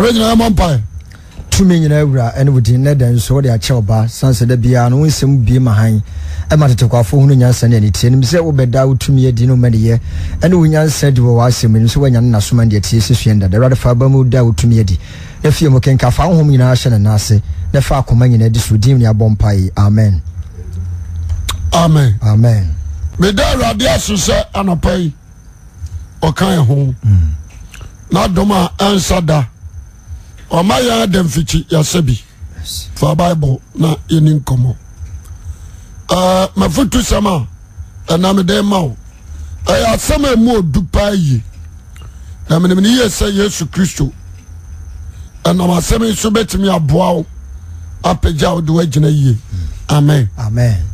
Original Empire. To me, you know, and with the net and so they are choba, sans the piano, we some be behind. I might take off who you send any tin, say, oh, bed out to me a dinner many year, and when you said you were assuming so when you're not so many tears, the rather faber moved out to me. If you can cafe home in Ashen and Nasi, the far command in this redeem your bompai. Amen. Amen. Amen. Me there radia so say anapai o kan ho na doma answer da o ma ya dem fichi ya sebi for Bible na inin komo ma futu sama na me dem ma o ya sama mu odupa yi na me ni ye say Yesu Kristo na ma sama so betimi aboa o apeja o de wagina yi amen. Amen.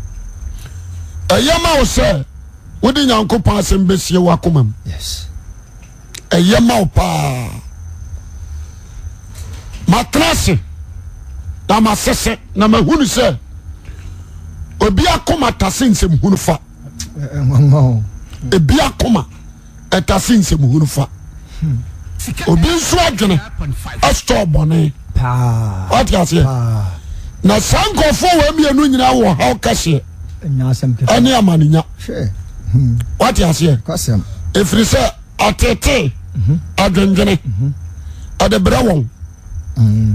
Yama o say wodi Nyankopon asem besie wakomam. Yes. Yama o pa matrase na masese na mahunu say obi akoma tase nsem hunu fa. Ebi akoma etase nsem hunu fa. Obi nso adwene asto bone pa. What you say? Na sankofo wa mienu nyina wo ha kase. Any amaninya. What you say? If you say atete, adwendwene, adebrewon,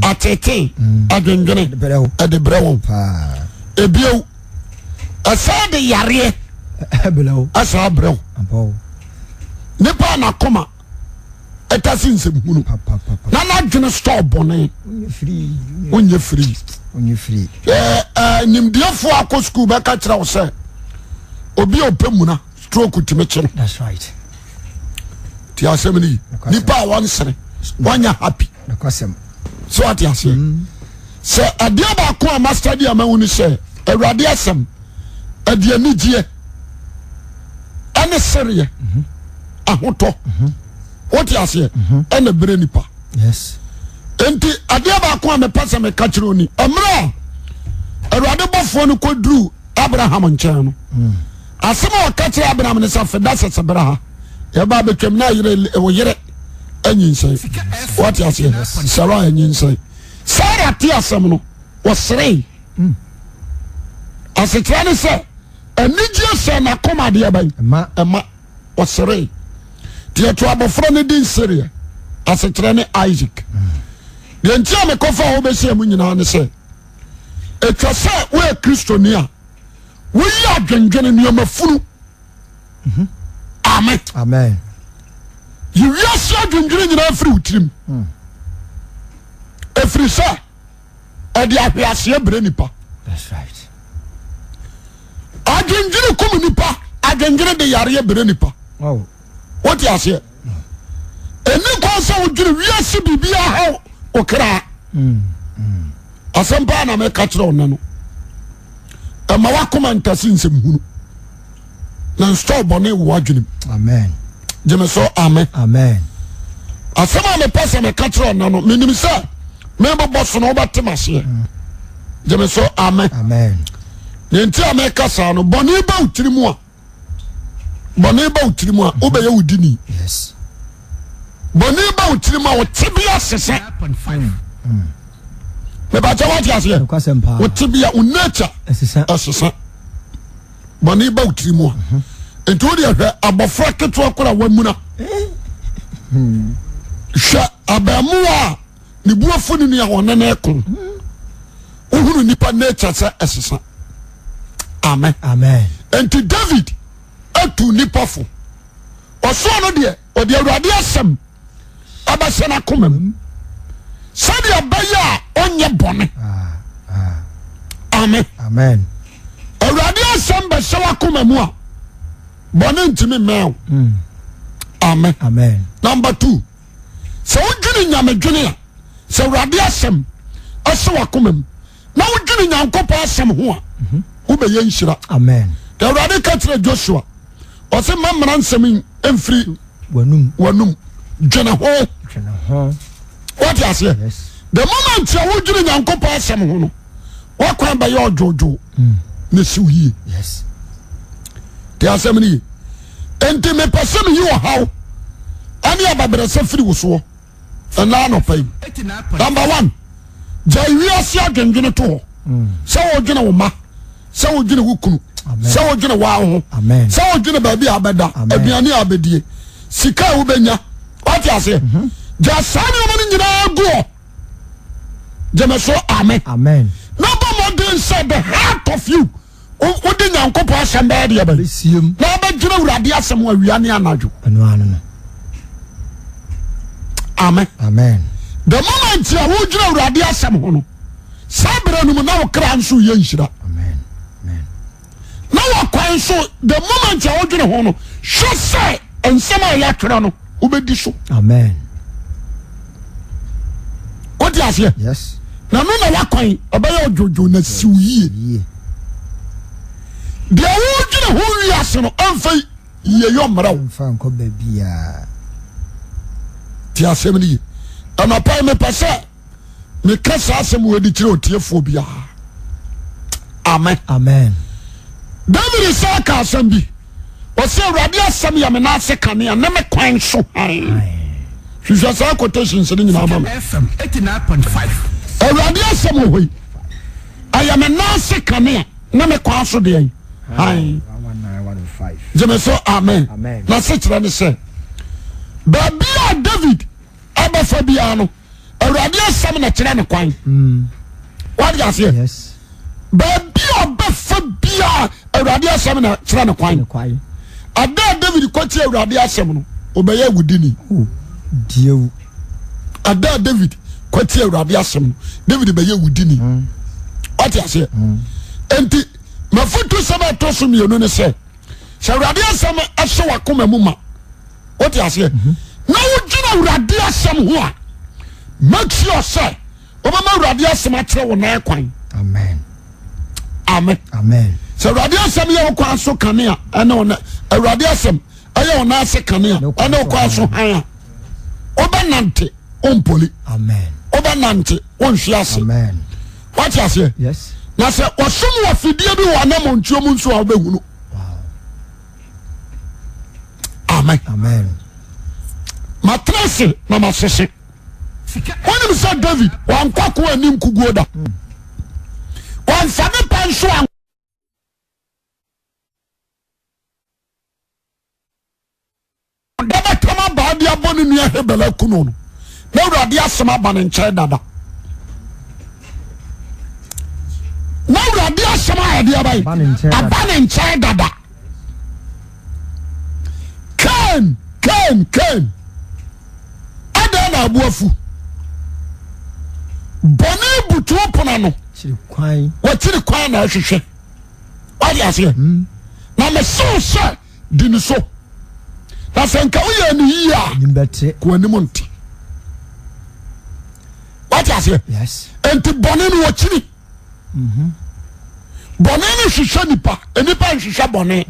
atete, adwendwene, adebrewon. Ebio, asa de yare, asa brew. Nipa na koma, etasi nsem hunu. Na na dwene store bone. Onye free. Nimdiafo akọ school be ka kira wo say obi opemuna stroke timeche. That's right. Ti asemni nipa wan sere wanya happy. So what you say? Say adia ba ko a master dia ma woni say awrade asem adia nigie ane sere ahoto. What you say? Ene bere nipa. Yes. Enti adia ba ko a me pasa me ka kira oni amra awrade bofo no kodru Abraham nchen no asema o ka kira Abraham ne sa feda sesebra ha e ba betwem na yire wo yire anyinsai. What you say? Sarah anyinsai. Sarah ti asem no wo sere asetrane se anije se na koma de ban ema wo sere ti eto abofro ne din serie asetrane Isaac. De ntia me kofa wo be se mu nyina ne se etwa se we Kristonia we ya dwendwene ne mafunu. Amen. Amen. You yes ya dwendwene nyina afri utirim. Efri se e de ahwiase ebre nipa. That's right. Adwendwene kum nipa, adwendwene de yare ebre nipa. Oh. What you say? Eni konsa wudwene wiase bibia ha okra. Asempa na me ka kire ona no. Ma wakoma ntase nsem hunu. Na stop bone wo adwene. Amen. Jeme so amen. Amen. Asema me pese me ka kire ona no minim se me bobo so no batemase. Jeme so amen. Amen. Yenti ameka sa no bone ba utirimu a. Bone ba utirimu a obeye udini. Yes. Bone ba utirimu a otibia sese. Me ba jawa ti ase. Otibia unature. Asesa. Bone ba utirimu a. Enti odi ahwe abofra keto akora wamuna. Sha abamu a ni buafo ni ya wonene ekon. Uhuru nipa nature sa asesa. Amen. Amen. Enti David atu nipa fo. Oso no de odi awrade asem abase na komam. Sabi abaya onye bone. Amen. Amen. Awrade asem be se wa komam a bone ntimi mew. Amen. Amen. Number 2. So wudwini nyamedwene a se awrade asem ase wa komam. Na wudwini nyankopɔ asem ho a ube ye nshira. Amen. The awrade ka kire Joshua o se mamra nsem emfiri wanum dwene ho. What you say? Yes. The moment you wudwini nyankopɔ asem ho no wakwan ba ye ojojo ne siwie. Yes. The asem ni enti me person yi wo haw ani ababere se firi wo so And now no pay. Number one, Jaiwiasi adwendwene to. So odwene wo ma. So odwene wo kunu. So odwene wa ho. So odwene ba bia abeda. Aduane abedie. Sika wo benya. What you say? Jasani mo nyina go. Jemeso amen. Amen. Number one day said the heart of you. Odi nyankopo asamba de ba. Na ba dwene urade asem wa wiane anadwo. Anu. Amen. Amen. The moment you are dwene urade asem ho no. Sabra no na wo kra nso ye nhira. Amen. Amen. Na wo kwan so the moment you are dwene ho no, sure say ensem a ya twere no, obedi so. Amen. What you say? Yes. Na no na wakwan obeye ojojo na siwuye. De wo dwene ho wi ase no amfa ye yomra wo. Amfa nko ba bia. Ti asem ni. Ana pa me pese me kasa asem wo di kire otiefo bia. Amen. Amen. David Isaka asem bi. O se urade asem ya me na ase kane na me kwan so. Hwehwe sa quotations ni nyina ama me. FM 89.5. Urade asem ho yi. Aya me na ase kane na me kwan so de yi. Hai. 11915. Jemeso amen. Amen. Na se kire ni se. Babia David abafa bia no. Urade asem na kire ne kwan. What you say? Yes. Babia abafa bia urade asem na kire ne kwan. Ada David kwati urade asem no. Obeye wudini. Dieu. Ada David kwati urade asem no. David beye wudini. What you say? Enti mafutu sama toso mienu ne se. Se urade asem ahye wakoma mu ma. What you say? Na wugina urade asem ho a. Make sure say obama urade asem akire wo na kwan. Amen. Amen. Amen. Se urade asem ye kwan so kane a ene ona urade asem aye ona ase kane a ene kwan so han a. Obanante ompoli. Amen. Obanante onhwe ase. Amen. What you say? Yes. Na se osum wa fidie bi wa na montuo mu nso a obehunu. Amen. Amen. Matrese na masese. When you say David, wan kwako anim kuguo da. Wan fane panso an Daba tama ba dia bonu nua hebela kuno no. Na urade asema ba ne nche dada. Na urade asema ya dia bai. Aba ne nche dada. Ken. Ada na abuafu. Boni butu opona no. Chiri kwan. Watiri kwan na hwehwe. Wadi ase. Na me so sha dini so. Na senka uye ni yi a. Nimbete. Ko anim nti. Wadi ase. Yes. Enti boni no wachiri. Boni ni hwehwe nipa. Enipa hwehwe boni.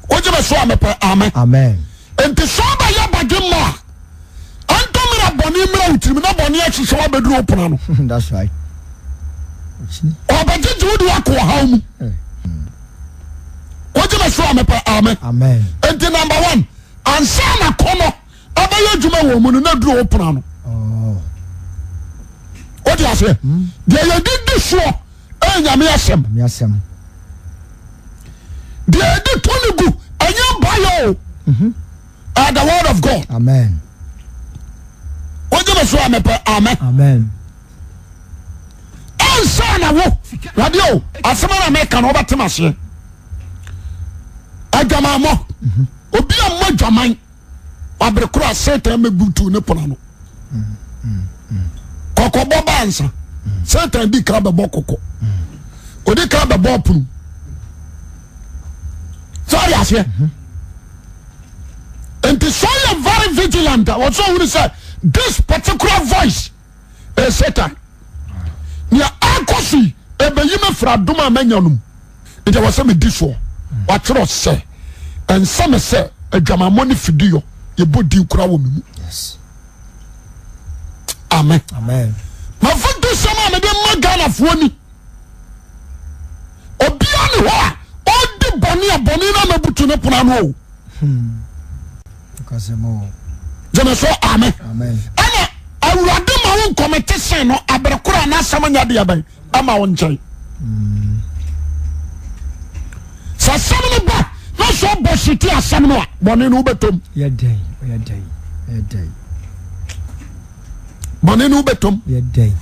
Ojebe so amepe amen. Amen. Enti so ba ya badwema. Antomira boni mra utiri na boni ahwehwe wa bedru opona no. That's right. Obajeje wodi akwa hawo mu. Ojebe so amepe amen. Amen. Enti number 1, ansa na kono abaye adwuma wo mu no na dru opona no. Oh. What you say? De ye di so enyame asem. Me asem. De di tonigu anya bayo. The word of God. Amen. Ojebe so amepe amen. Amen. Ansa na wo radio asema na meka no obatemase. Adwamamo. Obi ammo dwaman. Abrekura Satan mebutu ne pona no. Kokobo bansa. Satan di ka bebo koko. Odi ka bebo punu. Sorry ase. And so you are very vigilant. What's all we say? This particular voice is Satan. Nia akosi ebeyime fra duma menyanum. It was me this one. What you say? And some say adwamamo ni fidio ye bodi kura wo memu. Yes. Amen. Amen. Ma fudu sama me de magana fuoni. Obia ni ho odi boni na mebutu ne pona no. Because more. Jemeso amen. Ana awurade ma won komete sen no abrekora na asam nya de aban ama won nchen. Sa sam no ba na so bositi asam no a bone no betom. Ye day. Bone no betom. Ye day.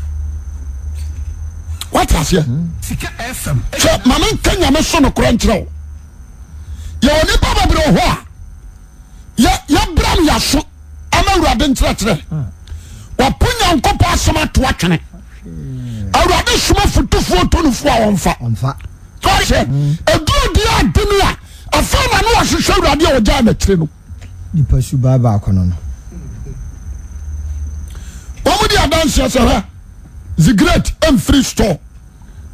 What has here? Sika FM. So mama Kenya me so no kura nkyerɛ wo. Ye oni baba bro ho a. Ya bram ya so ama awurade nkyerɛkyerɛ. Waponya nkopa asama to atwene. Awurade suma futufuo tonufo a wonfa. Tɔhyɛ edu dia adinu a afa na no wɔhwehwɛ awurade a wɔgya na kyerɛ no. Nipa su baba akono no. Wɔn di adanse sɛ ha. The great and free store.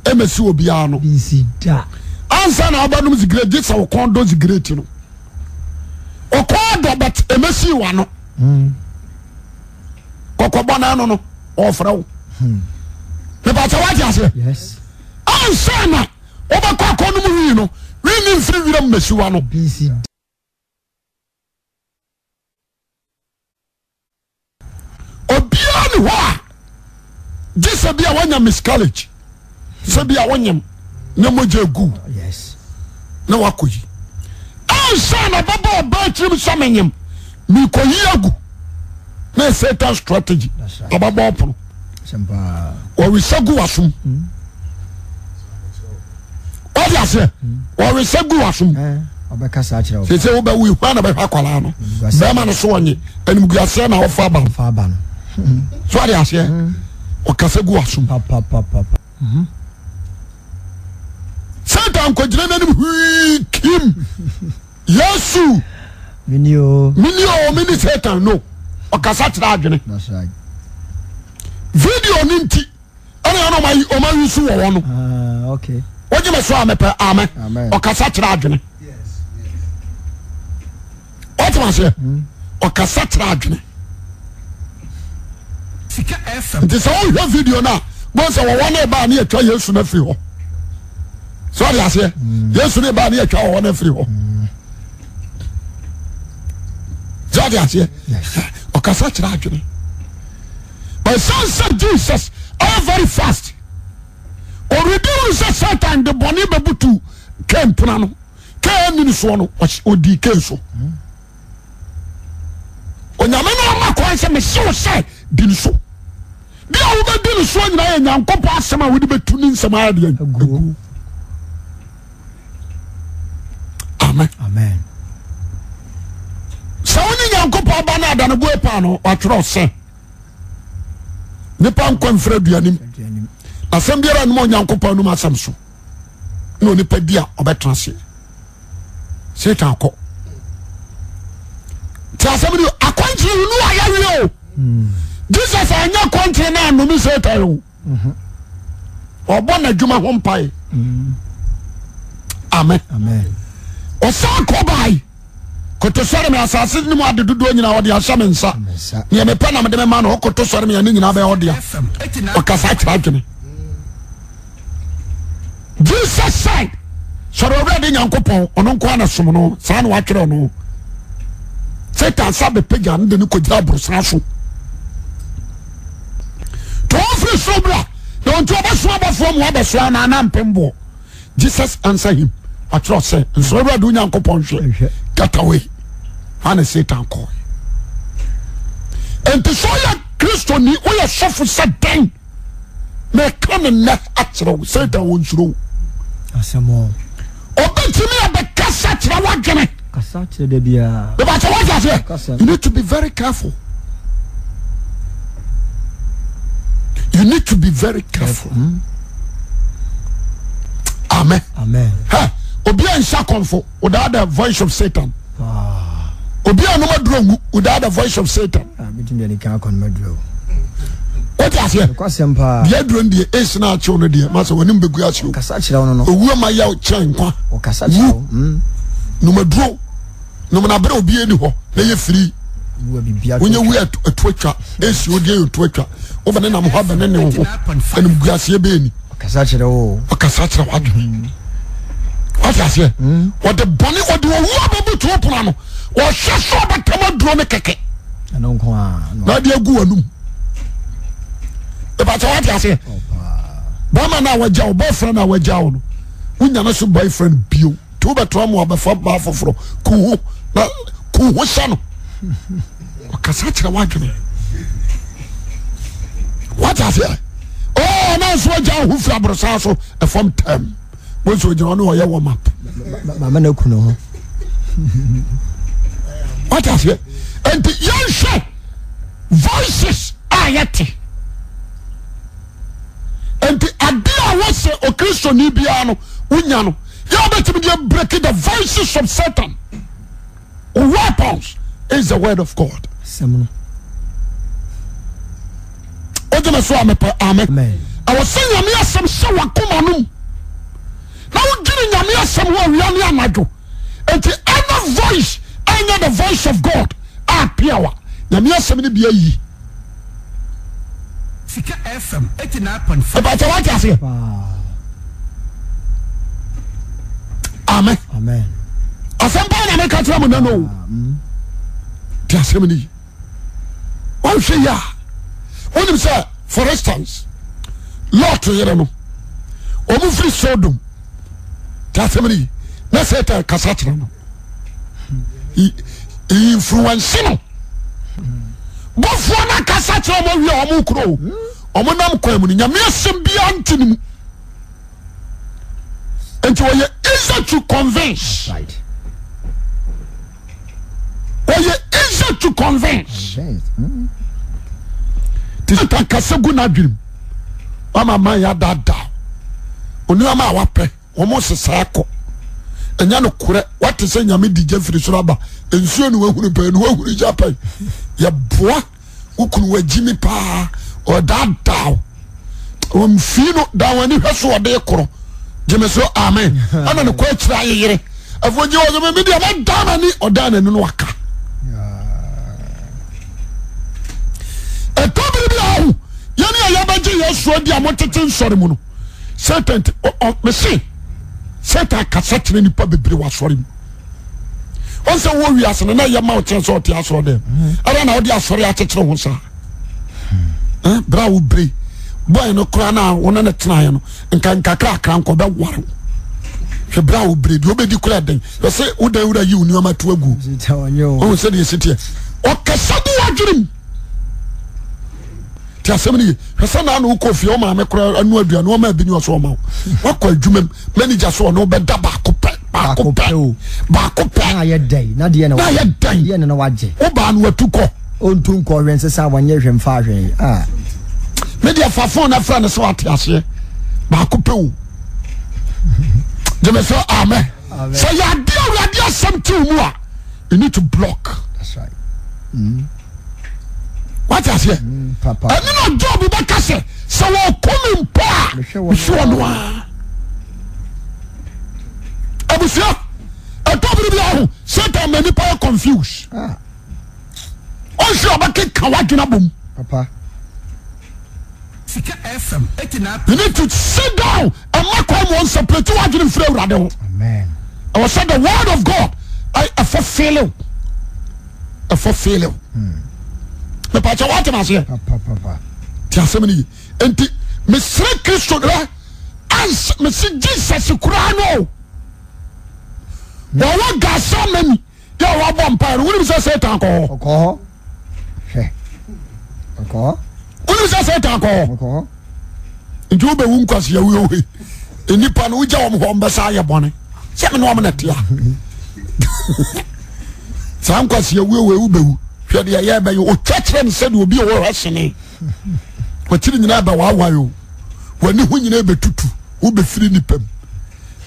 Emesi obiara no. Bisi da. Ansa na abanum the great just our condo the great no. Okodo but emesi wa no. Kokobona no no. Ofra wo. Me ba tawa ti ase. Yes. Ansa na obakọ akono mu wi no. Wi ni mfiri wira mesi wa no. Bisi da. Obiara ni ho a Jisa bia wanya miscarriage. Se bia wanyam na moja gu. Yes. Na wakoyi. Ansa na baba ba trim samenyam. Mi koyi agu. Na Satan strategy. Ababa opno. Sempa. O wisagu wasum. What you say? O wisagu wasum. Obeka sa kire o. Se wo ba wi kwa na ba kwala no. Ba ma no so onye. Anim guase na ofa ba. Fa ba no. So what you say? O kase gu asum Papa. Satan ko jina nanim hui kim Yesu Minio mini Satan no o kasa tira adwene. That's right. Video ninti ana o ma yusu wo no. Okay. Oje me so amepe amen. O kasa tira adwene. Yes. What you say? O kasa tira adwene. Sika FM. Nti so wo video na go say wo na ba na etwa Yesu na firi ho. So what you say? Yesu na ba na etwa wo na firi ho. So what you say? Yes. O kasa tira adwene. But son said Jesus all very fast. Already we say Satan the boni bebutu came punano. Came in so no odi kenso. Onyame no makwan se me so say din so. Dia wo be din so nyina Nyankopɔ asɛm a wo de betu ni nsɛm ade agu. Amen. So woni Nyankopɔ ba na adane bo epa no atwerɛ se. Nipa nkwa mfra duanim. Asɛm biara no Nyankopɔ no masɛm so. No nipa dia obɛtrase. Satan akɔ. Ti asɛm ni akwanti no ayawe o. Jesus anya kwanti na no mi Satan o. Ɔbɔ na dwuma ho mpae. Amen. Ɔsan kɔ bai. Koto sɔre me asase ni mu ade dodo nyina ɔde ahyɛ me nsa. Ne me pa na me de me ma no koto sɔre me ne nyina bɛ ɔde a. Ɔkasa kyerɛ adwene. Jesus said, sɔre ɔwurade Nyankopɔn ɔno nko ana som no saa na watwerɛ no. Satan sa be pagya ne de ne kogyina borosra so. To ofri so bra, na onto obaso abafo mu abaso na na mpembo. Jesus answer him. Atwerɛ sɛ nsɔre ɔwurade Nyankopɔn hwɛ. Get away. And Satan call. And to show you Christo ni o ya suffer Satan. Me come and net actually Satan won't throw. Asamo. Obetimi abekasa tira wadwene. Kasa tira de bia. The battle was you need to be very careful. You need to be very careful. Amen. Ha. Obi ansha konfo without the voice of Satan. Obi anoma drongu without the voice of Satan. Bitim de kan kon madro. What you say? Kwasempa. Bia dron de esi na ache ono de masa wonim begu ache. Kasa kira ono no. Owu ma ya o chen kwa. O kasa kira. No madro. No na bere obi eni ho na ye free. Wo bibia. Wonye wu atwatwa esi odi atwatwa. Wo bane na mo ha bane ne wo. Enim gu ase be ni. Kasa kira o. O kasa kira wadwo. What you say? What the bonny or the woman to open on or shut up a drone keke. no kwa na de agu anum e ba tawa ti ase ba ma na waja o boyfriend na waja o no unya na so boyfriend bio to be to mo abafa ba foforo ku na ku sha no o kasa kire wadwene what ase oh na so waja ho fira brosa so e form time wo so jina no ye warm up mama na kuno ho what ase and yanshe voices ayete and adia was o Christo ni bia no unya no ya betimi dey break the voices of Satan. Weapons is the word of God. Semono Ojema so amepa amen. I was saying nyame asem se wakoma no na wo giri nyame asem wo awia ne anadwo and any voice any the voice of God appear nyame asem ne bia yi Sika FM 89.5. about what you say. Amen. Amen. Asempa na make tell me no. Ti asem ni. One say ya. When you say for instance, Lot yere no. Omu free Sodom. Ti asem ni. Na say ta kasa kire no. Influence no. Bofo na kasa kire mo wi omu kuro. Omu nam kwam ni nyame asem bia antini. Enti wo ye easy to convince. Right. Wo ye easy to convince. Tita kasegu na dwum. Mama man ya dada. Oni ama wape. Omo sesa akọ. Enya no kure. What is nyame DJ firi so aba. Ensuo no wahunu pa no wahunu japa. Ya boa ukunu wagimi pa o dada. O mfino da wani hweso ode koro. Jemeso amen. Ana no kwa kira ayere. Afoje wo me media ma dama ni odana ni no waka. Etobiri bi awu. Yani ayabaje Yesu odi amotete nsore mu no. Satan me say Satan kasatire nipa bebre wa sore mu. Onse wo wi asene na ye ma o chen so oti asoro dem. Ara na odi asore akekere ho sa. Bra wo bre. Boy no kura na wona na tena ye no nka kra nko be ware hwe bra wo bredi obedi kura den we say udan wura yi unu ama to agu o se de sitie o kasadu adwurim ti asemni hwe sa na no ko fie o ma me kura anu aduane o ma bi ni o so ma wa kwa adwumam manager so no be da ba ko pe na ye dai na de na ye na waje o ba no atuko o ntun ko hwense sa wanye hwemfa hwen media fa phone na friend so atiase ba ko pe o Jemeso amen. So ya dia something mu a you need to block. That's right. What is here? Papa. And no job be kase so wo come mpa so no a abusia etobiri bi ahu Satan many power confused. On sure ba ke kawaduna bom. Papa. Sika FM 89. You need to sit down and make one separate what you free radio. Amen. I was said the word of God I fulfill you. I fulfill you. Me pa cha what am I say? Papa. Ti asemni enti me sre Kristo ra ans me si Jesus kura no. Wa gasa mani ya wa bompa no we say Satan ko. Oko. He. Oko. Unu say Satan ko. Oko. Nti wo be wu nkwase ya wo we. Enipa no uja wo ho mbesa ye bone. Se me no am na tia. Sa nkwase ya wo be wu. Hwe de ya be yo o twetire ne se de obi wo hwesene. Kwatiri nyina ba wa yo. Wani hu nyina be tutu. Wo be firi nipam.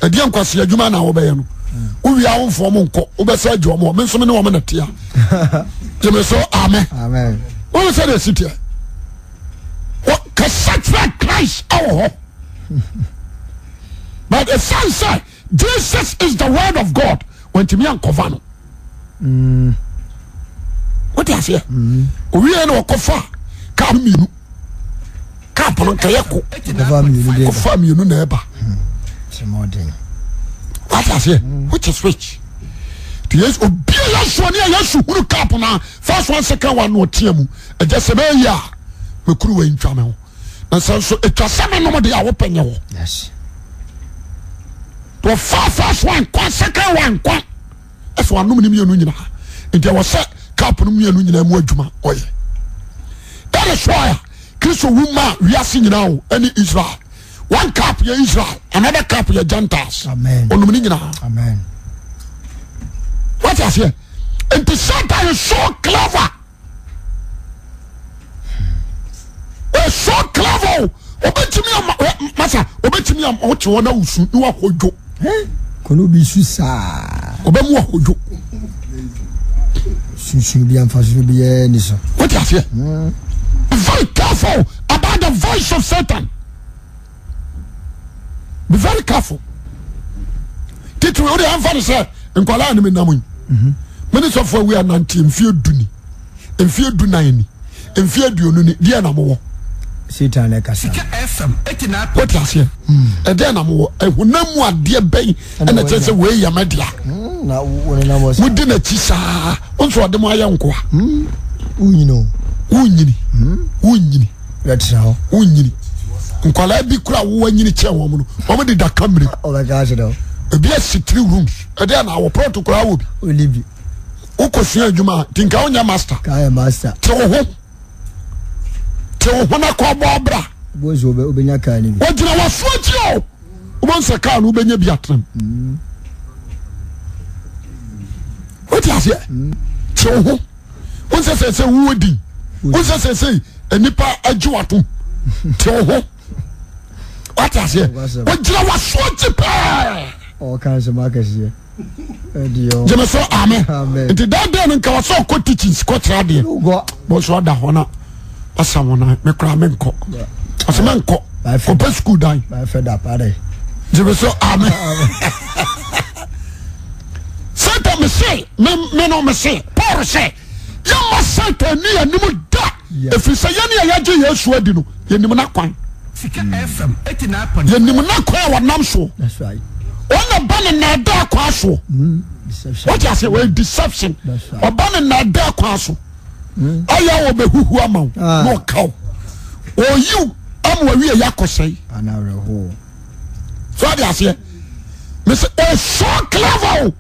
Ade nkwase adwuma na wo be ye no. Wo wi awon fo mo nko. Wo be sa adwo mo. Me nso me ne wo na tia. Jemeso amen. Amen. Wo say the city. Kasatra Christ oh. But the son said Jesus is the word of God. When to me and Kovano. What do you say? We are no kofa. Come you. Kapon kayako. Kofa you no neighbor. It's more thing. What I say? Which is which? yes obi yesu ne yesu huru cap na first one second one no tiamu eje se be ya mekuru we ntwa me ho na so etwa se me no de a wo penye ho yes to first one kwa second one kwa eso anum ni mienu nyina nti wo se cap no mienu nyina mu adwuma oye that is why Christo woman we are singing now any Israel one cap ye Israel another cap ye Gentiles amen onum ni nyina amen what is here and the Satan is so clever so clever obetimi masa obetimi am o che wona usu ni wa hojo kono bi su sa obemu wa hojo susu bi amfa su bi ni so what is here be very careful about the voice of Satan. Be very careful. Titu we dey answer say nkwala ni me namu. Minister for we are 19 mfie duni. Mfie dunani ni. Mfie duonu ni dia na mo. Satan e kasa. FM 89. What is here? E dia na mo. Ehunamu ade ben na tese we ya media. Na woni na mo. Mudi na chi saa. Onso ade mo aye nkoa. Unyino. Unyini. Unyini. Let's now. Unyini. Nkwala bi kura wo anyini che wo mu no. Wo de da kamre. Oh my gosh no. Ebi a 3 rooms. E dey na wo protocol awo bi. Olibi. Ukosua adwuma tinka onya master. Ka master. Te wo na ko bo bra. Bozo obenya ka ni bi. O jina wa suachi o. O bon se ka no obenya bi atram. What is here? Te wo. O se wo di. O se enipa ajuwato. Te wo. What is here? O jina wa suachi pa. O kan se market here. Edio. Jeme so amen. Amen. It that day nka wa so ko teaching ko tra de. Go. Bo so da hona. Asamona me kra me nko. Asema nko. Ko pa school dan. My fed up are. Jeme so amen. Satan me say, me no me say. Paul say, ya ma Satan ni animu da. If you say yani ya je Yesu adi no, ye nim na kwan. Sika FM 89. Ye nim na kwan wa nam so. That's right. Ona ban na da kwa so. Deception. What you say? Well, deception. That's right. Oban na da kwa so. Aya wo be huhu ama. No cow. O you am wa wi yakosai. Anare ho. So what you say? Me say o so clever.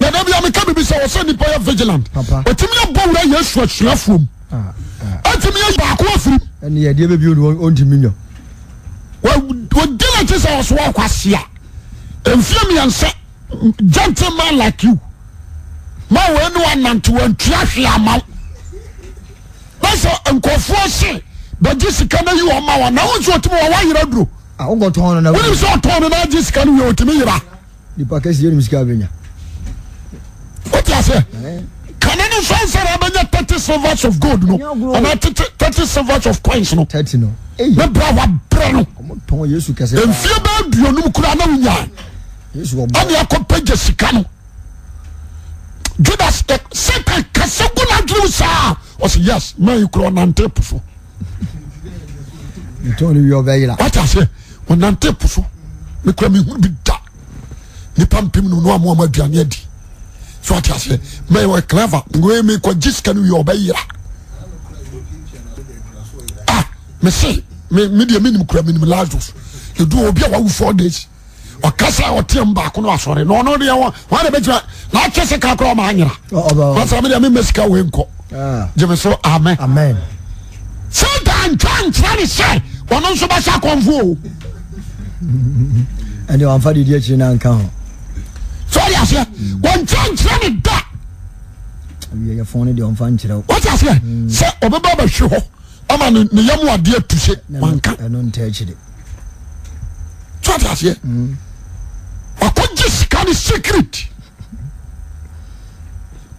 Na dem ya me ka bibi say o say ni boy vigilant. Otimi ya bo wura Yesu asuafom. Otimi ya ba ko afiri. Ene ye de be bi o ntimi nyo. Wo dila ti say o so akwase a. Enfie me yanse gentleman like you. Ma we no ananto antua hwe ama. Basa nkofo se ba jisika na yi o ma wa na wonso otimo wa yira duro. Ah o go ton na. Woni so ton na jisika no we otimi yira. Di pakesi yeri misika benya. What you say? Can any son say abenya 30 silvers of gold no? And 30 silvers of coins no? 30 no. Me bra wa bra no. Ton Yesu kase. Enfie ba duonum kura na wunya. Yesu go. Ani akopage sika no. Judas Satan kasagu na dru sa. O say yes, man you kura nante puso. You told you your veila. What I say? On nante puso. Me kura me hu bi da. Ni pampim no no amu aduane adi. So what I say? Me we clever. Ngwe me ko jiska no your veila. Ah, me say me dia minim kura minim Lazarus. You do obi a wa 4 days. Okasa otem ba ko no asore no no de wa de betima na chese ka kro ma anyira masa me de me mesika we nko jeme so amen Amen. Satan try say wono so ba sha konfo Ene wan fa di echi na nka ho. so ya se won try da Abi ye phone de on fa nkyerɛ. what ya say obeba ba hwe ho ama ne yamu ade atuse wanka Eno nta echi de. so ya se wakoje sika ni secret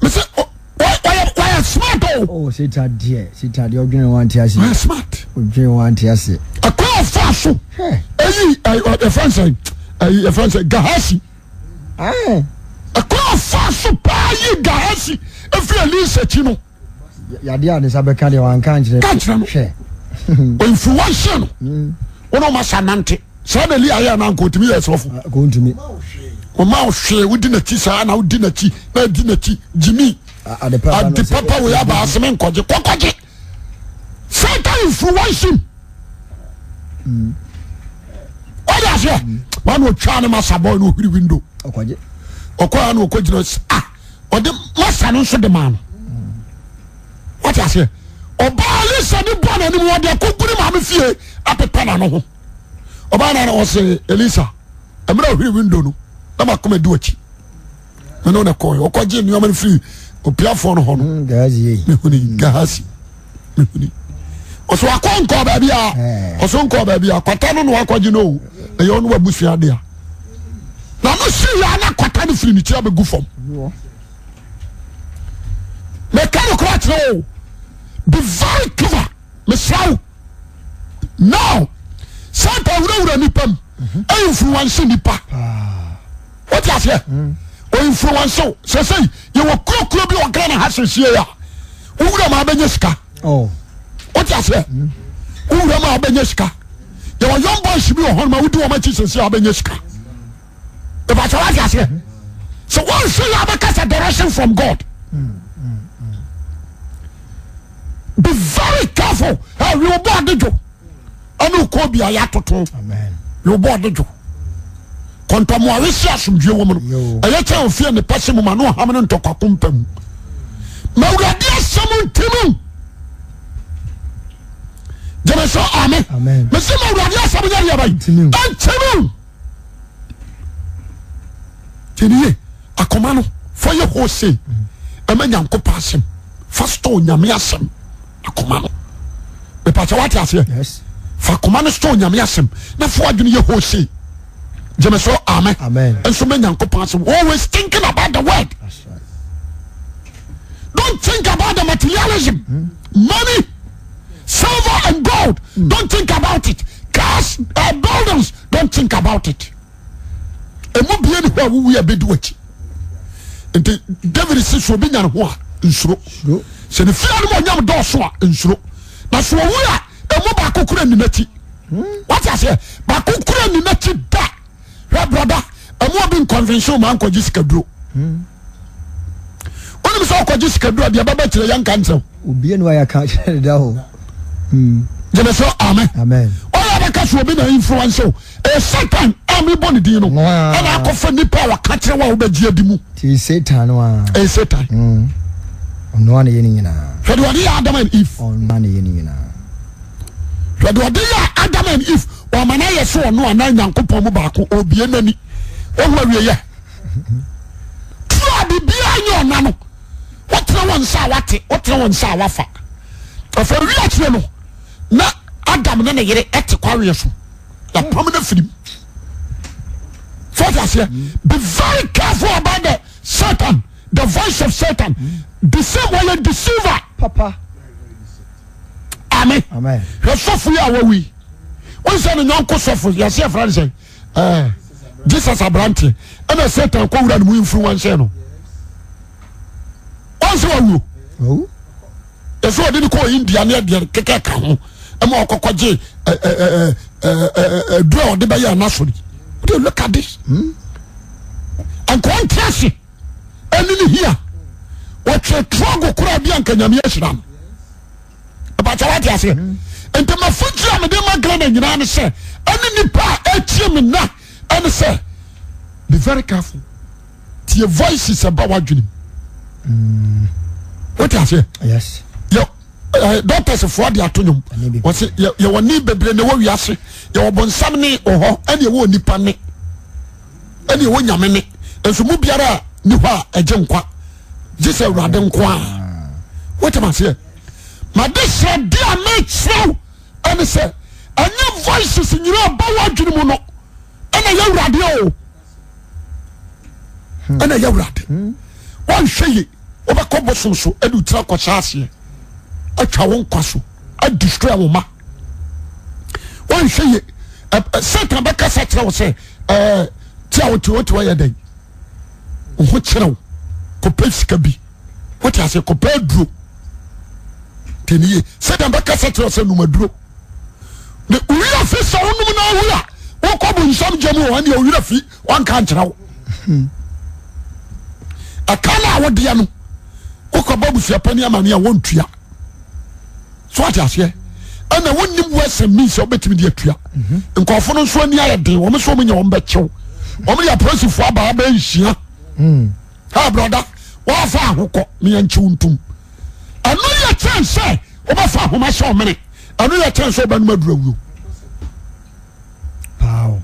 me say why smart Oh, Satan dear. Satan de odwene wan ti ase. why smart Odwene wan ti ase. akwa faso eyi the friend say Gahasi akwa faso pa yi Gahasi efi Elisa chi no Ya de ane sabeka de wan kan kyerɛ. Ka kyerɛ no. Hwɛ. influence no wono ma sanante sa na li aya na nkotimi yesofo Ko ntumi. Oma hwe wodi na chi sa na wodi na chi na di na chi Jimmy ade papa we aba asem nkoje kokoje Satan influence him what is here one will try na sabo no hiri window okoje okoya no okojina ode masa no so de man what is here oba Elisa ni bona ni mo de kokuri ma me fie apepa na no ho oba na o se Elisa emra hiri window no na makoma du achi me no na koy okoje ni o man free opiafo no ho no gazi me huni gazi me huni oso akonko ba bia oso nko ba bia kwata no no akoje no e yo no wabusua de a na no si ya na kwata no free ni tia be gu fom me kan ko atro be very clever me saw now Satan wura ni pam e influence ni pa what you say o influence so say you wo krokro bi o gan ha hyehyie ya wura ma benya sika oh what you say wura ma benya sika you wa young boys bi o hon ma wudi o ma chi sisi abenya sika e ba what you say so one say you have a direction from God. Be very careful. You will board the job. I know Kobe Ayatoto. Amen. You board the job. Contamoisia some Jew woman. I let you fear the person who know how many to Kakumpem. Maugadia summon Timu. Jemeso Amen. Amen. Mr. Maugadia Samuel Timu. And Timu. Timu. A command for your horse. A man yanko pass him. First stone Yamiasem. Akomano me pacha what you say yes fa komano stone nyame asem na fo adwene ye hosi jemeso amen amen and so many yankopon always thinking about the word. That's right. Don't think about the materialism money silver and gold don't think about it cars buildings don't think about it emu bia ni ho awu ya bedu achi ente David says so binya ho a nsuro se ne fia no nyam do so a nsuro na so wu a emu ba kokura ni nati what I say ba kokura ni nati da he brother emu obi convention man ko jisika duro oni so ko jisika duro dia baba kire yanka nsem obi enu aya ka kire da ho jeme so amen amen oya ba ka so obi na influence o e Satan ami boni din no ana akofa nipa wa ka kire wa obaji adimu ti Satan wa e Satan ono ane yeni nyina hwede wode Adam and Eve ono ane yeni nyina hwede wode Adam and Eve o mana yeso ono ana Nyankopon mu baako obie nani ohwa wiye twa bibia anya ona no wotre won sa wate wotre won sa wafa afa wiye kire no na Adam ne yere ete kwawe so ya pamna firim so that's here be very careful about the Satan, the voice of Satan. The same way a deceiver. Papa. Amen. Amen. You suffer ya we. One say no nko suffer. You see friend say, Jesus Abrante. And a Satan ko wura mu influence no. One say wo. Oh. Eso odi ko India na de keke ka ho. E ma okokoje do odi ba ya nasori. Look at this. And contrast. Enini here. What you trouble could be on Kanyamia Shram. About what you say. And to my foot, I'm a demon and you say, any pa, HM na, and say, be very careful. Your voice is about what you what you say? Yes. Yo, doctors of what you are to you. What's it? You will need baby in the way you say. You will born something or any one nipane. Any one yamene. And so Mubiara, Nipa, a junkwa. Jesus Radin Kwa. What am I saying? My this said, dear mate, slow. And he said, and your voices in your bow, Jumuno. And a young radio. And a young rad. One shay, over Cobosun, so Edu Trako Chassi. A Chawon Kwasu. I destroy Woma. One shay, a certain Becca Satra will say, tell to a day. What you know? Kopesikabi. What I say, Kopedro. Teniye. Satan baka setro se numadro. The Uriya fi sa onu na wura. Wo ko bu nsam jamu ani Uriya fi wan kan kira wo. akana wo de no wokɔ babu suapani amane a wontua so ati ase ana wonnim wasa mi so betimi de atua nkɔfo no so ani ayɛden wɔn so wɔn nya wɔn bɛkyew wɔn ya prosifo aba ba nhia ha brother wa fa ahokɔ me yankyew ntum anu yɛ chance wo ba fa ahoma hyɛ omene anu yɛ chance wo ba no madurawuo Wow.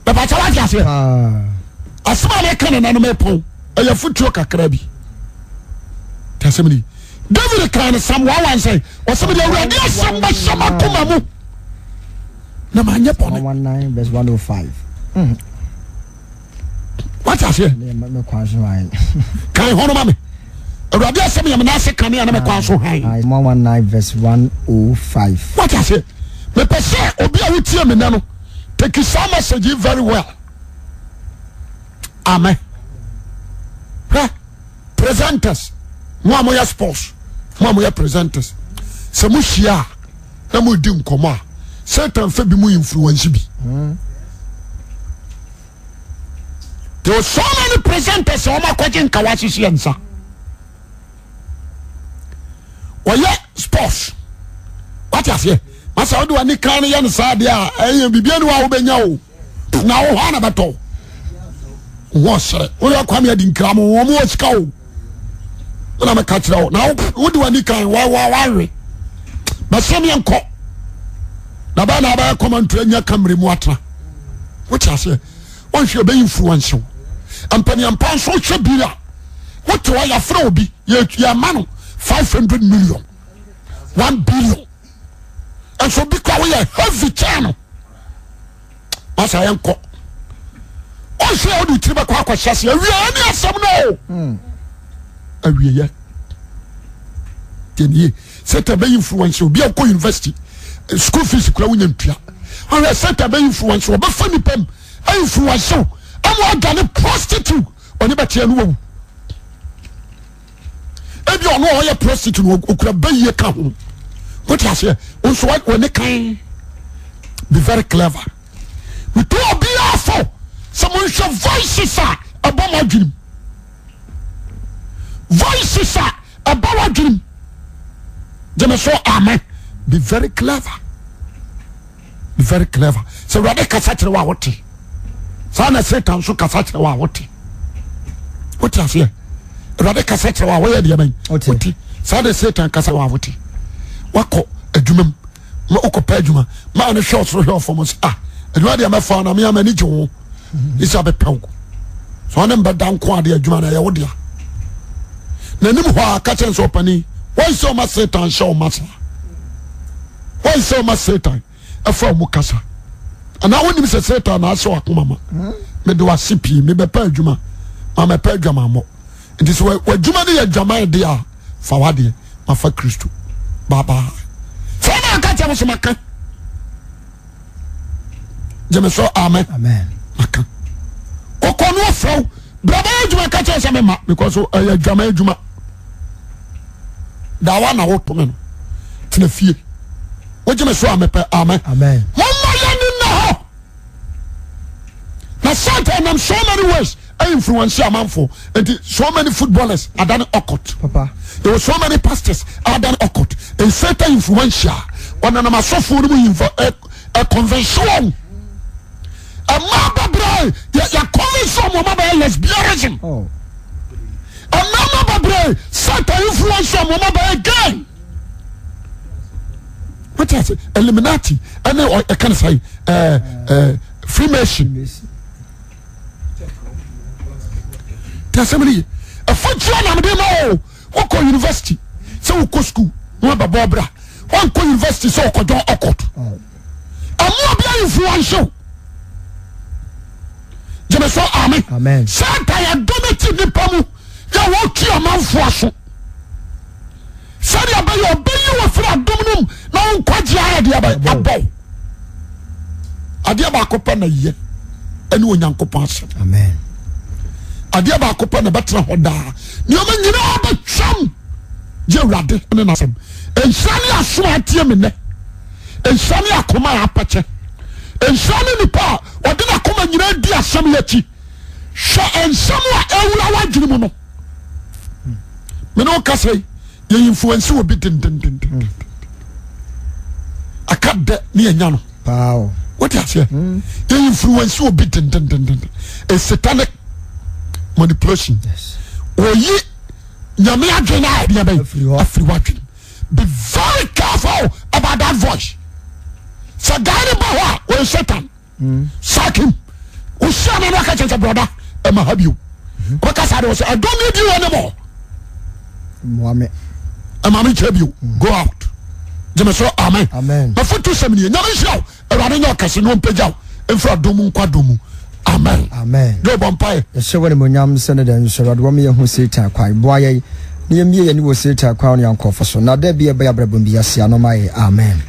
bɛpa kyɛ wate ase asɛm a meka ne nanom ɛpɔn ɛyɛ fotuo kakra bi tasɛm ni David kan no Psalm 1:1 say wɔsɛm de awurade asɛm bɛhyɛ makoma mu na manyɛ bɔne 119 verse 105. wate ase Me kwan so han. kan ho no ma me awurade asɛm yɛ menase kane a na mekwan so han 119 verse 105. wate ase mepɛ sɛ obi a wotie me nɛ no take some message very well amen presenters mo a moyɛ sports mo a moyɛ presenters sɛ mohyia a na modi nkɔmmɔ a Satan fa bi mu influence bi there were so many presenters a wɔma kɔgye nkawa hyehyɛ nsa wɔyɛ sports wate aseɛ masa wode wani kan no yɛ no saa deɛ a ɛyɛ biribia ne wa wobɛnya o na wo hɔ na bɛtɔ wo sere woyɛ kwame adi nkra mo wɔ mo wɔ sika o na meka kyerɛ wo na wode wani kan wawe bɛsɛ meɛ nkɔ na bɛɛ na bɛyɛ kɔmantura nya kamere mu atena wote aseɛ wɔnhwɛ bɛyi influence wo ampaniampa nso hwɛ bi a wote hɔ yɛfrɛ obi yɛma no 500 million 1 billion and so because we are heavy channel masa yɛnkɔ ɔhwɛ wode tiri bɛkɔ akɔhyɛ se awia ne asɛm no awieyɛ tɛnie sɛta bɛyi influence obi a wokɔ university school fees kora wonya ntua ɔhwɛ sɛta bɛyi influence wɔbɛfa nipa m ainfluence wo ama ɔdwane prostitute ɔne bɛteɛ no wawu ebi ɔno ɔyɛ prostitute no okura bɛyie ka ho what you say? Also, when they can be very clever. We do a be awful. Someone should voices are about my dream. Voices are about my dream. They say, amen. Be very clever. Be very clever. So, rather, Cassatra Wawati. Sana Satan, so Cassatra Wawati. What you say? Rather, Cassatra Wawati. Sana Satan Cassatra Wawati. Wako adwumam ma okopa adwuma ma no hwe osoro hwe ofomos adwuma de ma fa na me amani gye wo isa be pɛw so na mbada nko ade adwuma na ye wo dia na nim hɔ aka kyɛn so pani why so much Satan show masa why so much Satan afa mu kasa ana wonim sɛ Satan na aso akoma ma me do asipi me be pa adwuma ma me pa adwuma mo nti so adwuma ne yɛ adwuma de a fa wade ma fa Kristo baba fena akacha mo maka jeme so amen maka okono afro braba adwuma kacha se me ma because adwuma adwuma da wa na wo to me no tena fie wo jeme so amen mama ya ni na ho na Satan nam so many ways influence amanfo and so many footballers are done occult papa there were so many pastors are done occult and Satan influential on an amasofo a convention a mama bray ya convention mama by lesbianism a mama bray Satan influential mama by again what is it Illuminati and I can say Freemason somebody a function am dey no woko university so woko school no baba bra one ko university so woko don okot amu bia influential jeme so amen Satan ya donate ni pamu ya wo ki amanfo aso sari abayo obeyi wo fra domnum na won kwaji ara de abaw ade abakopa na ye ene onyankopon aso amen adia ba kopa na betra hoda ni o nyina ba twam je urade ne nasem enshani aso atie me ne enshani akoma apache enshani nipa ode na koma nyina di asem yachi hwɛ nsɛm a ɛwura w'adwene mu no mene wo ka sɛ yɛ influence wɔ bi dendendenden aka dɛ ne yɛnya no Wow. wote aseɛ yɛ influence wɔ bi dendendenden a satanic manipulation oyi nyame adwene a ɛdeɛ bɛyɛ afiri w'adwene be very careful about that voice sɛ guy ne ba hɔ a wɔyɛ Satan sack him wohyia no no aka kyɛ sɛ brɔda ɛma ha bio wɔka sa de wɔ sɛ ɛdɔm yɛ bi wɔ ne mɔ Moame. ɛma me kyerɛ bio go out gyeme so amen Amen. mafoto sɛm nie nyame nhyira wo awurade nyɛ ɔkɛse ne ɔmpagya wo ɛmfiri adom nkwa dom mu amen Amen. ne ɔbɔ mpaeɛ Yɛhyɛ wɔ ne monyam sɛ ne da nso Awurade wɔn yɛ ho Satan kwan boa yɛ ne yɛmie yɛ ne wɔ Satan kwan ne yankɔfo so na da bi ɛbɛyɛ abrabɔ bi ase anoma yɛ amen.